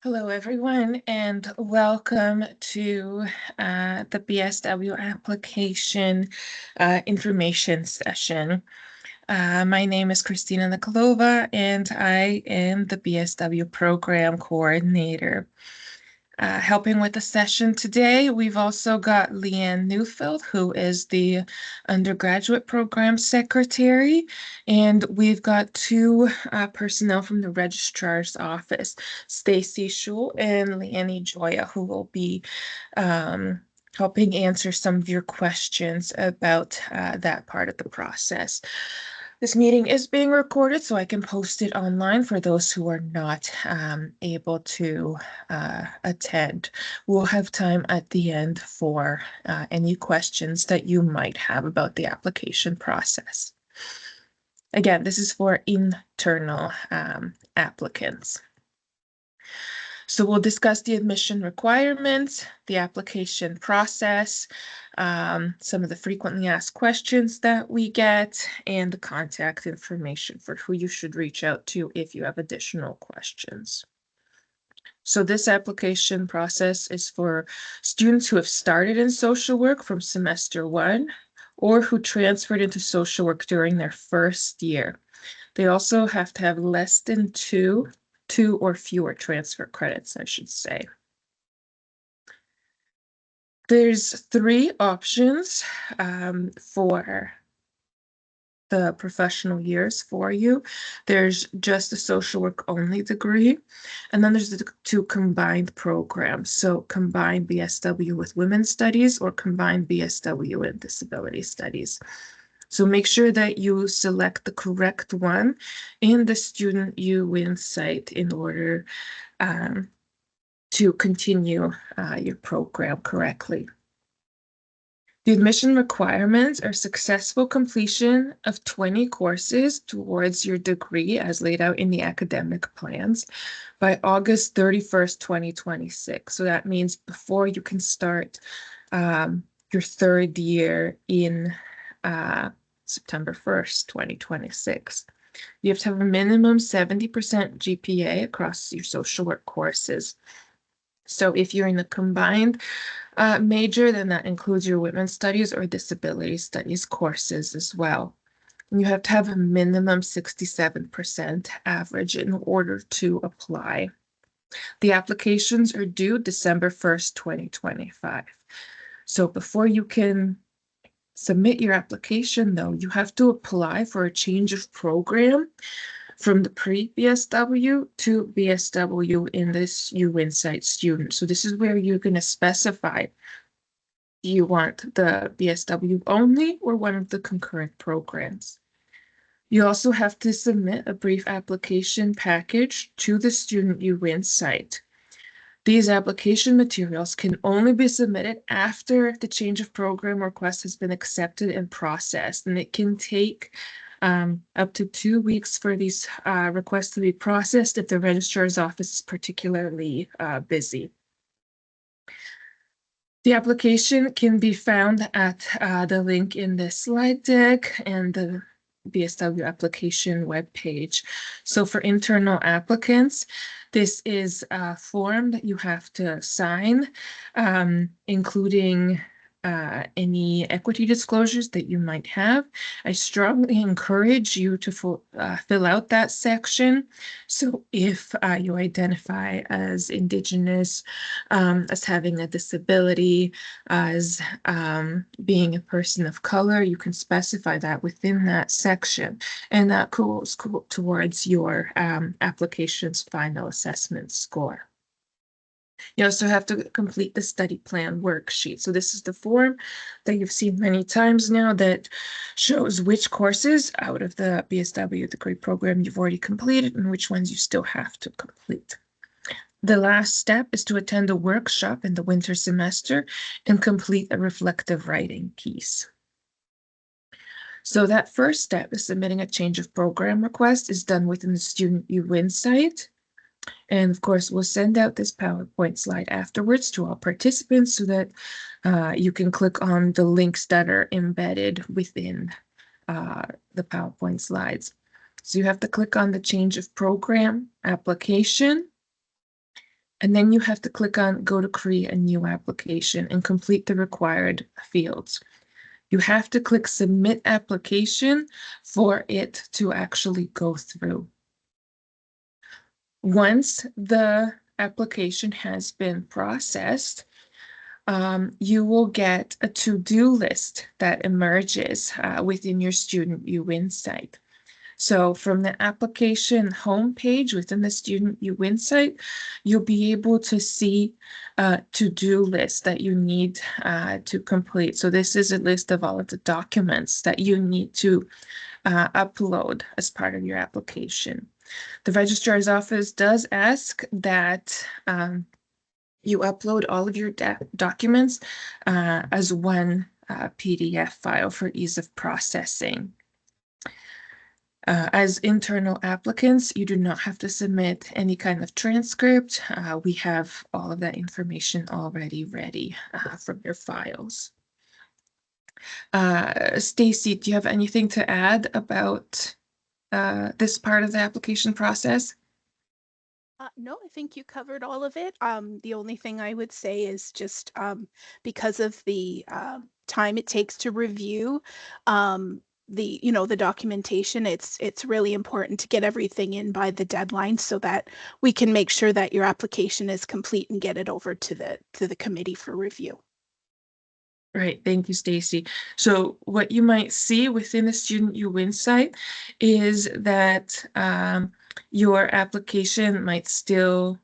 Hello, everyone, and welcome to the BSW application information session. My name is Christina Nikolova, and I am the BSW program coordinator. Helping with the session today, we've also got Leanne Neufeld, who is the undergraduate program secretary, and we've got two personnel from the registrar's office, Stacy Schul and Leanne Joya, who will be helping answer some of your questions about that part of the process. This meeting is being recorded, so I can post it online for those who are not able to attend. We'll have time at the end for any questions that you might have about the application process. Again, this is for internal applicants. So we'll discuss the admission requirements, the application process, some of the frequently asked questions that we get, and the contact information for who you should reach out to if you have additional questions. So this application process is for students who have started in social work from semester 1 or who transferred into social work during their first year. They also have to have less than two or fewer transfer credits, I should say. There's three options for the professional years for you. There's just a social work only degree, and then there's the two combined programs. So combined BSW with women's studies or combined BSW and disability studies. So make sure that you select the correct one in the Student U site in order to continue your program correctly. The admission requirements are successful completion of 20 courses towards your degree as laid out in the academic plans by August 31st, 2026. So that means before you can start your third year in September 1st, 2026. You have to have a minimum 70% GPA across your social work courses. So if you're in the combined major, then that includes your women's studies or disability studies courses as well. And you have to have a minimum 67% average in order to apply. The applications are due December 1st, 2025. So before you can submit your application, though, you have to apply for a change of program from the pre-BSW to BSW in this U-Insight student. So this is where you're going to specify, do you want the BSW only or one of the concurrent programs? You also have to submit a brief application package to the Student U-Insight. These application materials can only be submitted after the change of program request has been accepted and processed, and it can take up to 2 weeks for these requests to be processed if the registrar's office is particularly busy. The application can be found at the link in this slide deck and the BSW application webpage. So for internal applicants, this is a form that you have to sign, including any equity disclosures that you might have. I strongly encourage you to fill out that section. So if you identify as Indigenous, as having a disability, as being a person of color, you can specify that within that section. And that goes towards your application's final assessment score. You also have to complete the study plan worksheet. So this is the form that you've seen many times now that shows which courses out of the BSW degree program you've already completed and which ones you still have to complete. The last step is to attend a workshop in the winter semester and complete a reflective writing piece. So that first step is submitting a change of program request is done within the Student U-Insight. And of course, we'll send out this PowerPoint slide afterwards to all participants so that you can click on the links that are embedded within the PowerPoint slides. So you have to click on the change of program application. And then you have to click on Go to create a new application and complete the required fields. You have to click Submit Application for it to actually go through. Once the application has been processed, you will get a to-do list that emerges within your Student U Insight. So from the application homepage within the Student U Insight, you'll be able to see a to-do list that you need to complete. So this is a list of all of the documents that you need to upload as part of your application. The registrar's office does ask that you upload all of your documents as one PDF file for ease of processing. As internal applicants, you do not have to submit any kind of transcript. We have all of that information already ready from your files. Stacy, do you have anything to add about this part of the application process? No, I think you covered all of it. The only thing I would say is just because of the time it takes to review the documentation, it's really important to get everything in by the deadline so that we can make sure that your application is complete and get it over to the committee for review. Right, thank you, Stacy. So what you might see within the Student U Insight is that your application might still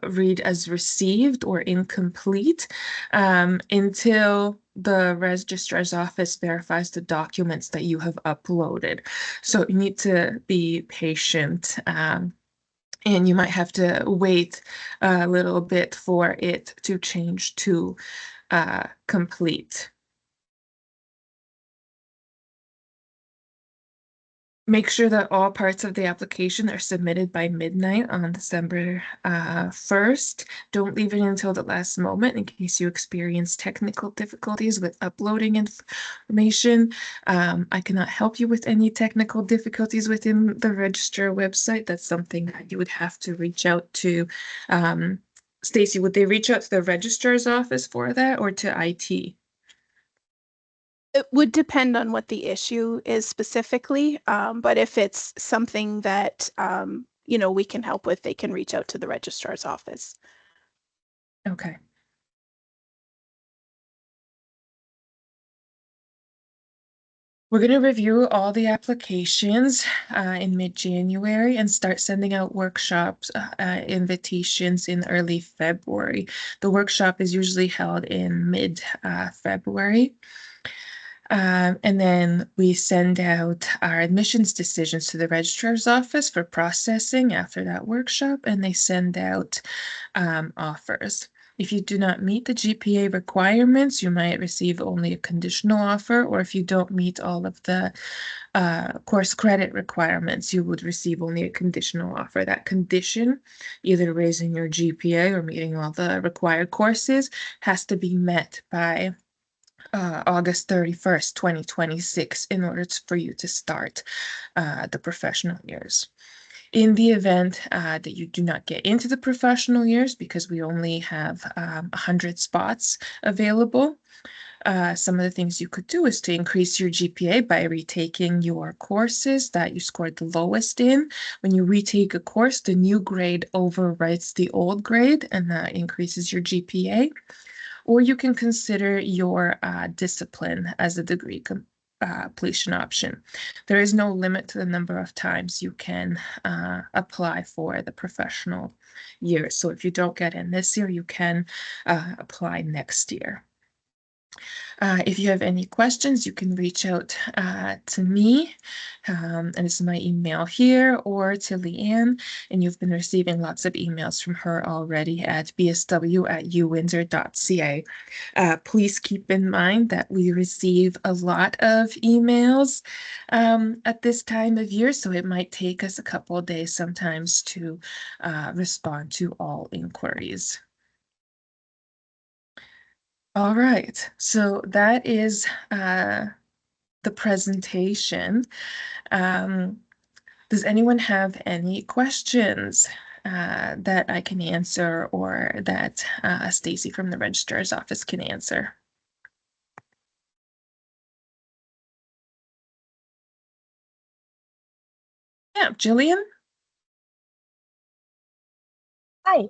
read as received or incomplete until the registrar's office verifies the documents that you have uploaded. So you need to be patient. And you might have to wait a little bit for it to change to complete. Make sure that all parts of the application are submitted by midnight on December 1st. Don't leave it until the last moment in case you experience technical difficulties with uploading information. I cannot help you with any technical difficulties within the registrar website. That's something that you would have to reach out to. Stacy, would they reach out to the registrar's office for that or to IT? It would depend on what the issue is specifically, but if it's something that we can help with, they can reach out to the registrar's office. Okay. We're going to review all the applications in mid-January and start sending out workshops invitations in early February. The workshop is usually held in mid-February. And then we send out our admissions decisions to the registrar's office for processing after that workshop, and they send out offers. If you do not meet the GPA requirements, you might receive only a conditional offer, or if you don't meet all of the course credit requirements, you would receive only a conditional offer. That condition, either raising your GPA or meeting all the required courses, has to be met by August 31st, 2026, in order for you to start the professional years. In the event that you do not get into the professional years, because we only have 100 spots available, some of the things you could do is to increase your GPA by retaking your courses that you scored the lowest in. When you retake a course, the new grade overwrites the old grade, and that increases your GPA. Or you can consider your discipline as a degree completion option. There is no limit to the number of times you can apply for the professional year. So if you don't get in this year, you can apply next year. If you have any questions, you can reach out to me, and it's my email here, or to Leanne, and you've been receiving lots of emails from her already at bsw@uwindsor.ca. Please keep in mind that we receive a lot of emails at this time of year, so it might take us a couple of days sometimes to respond to all inquiries. All right, so that is the presentation. Does anyone have any questions that I can answer or that Stacy from the registrar's office can answer. Yeah, Jillian? Hi.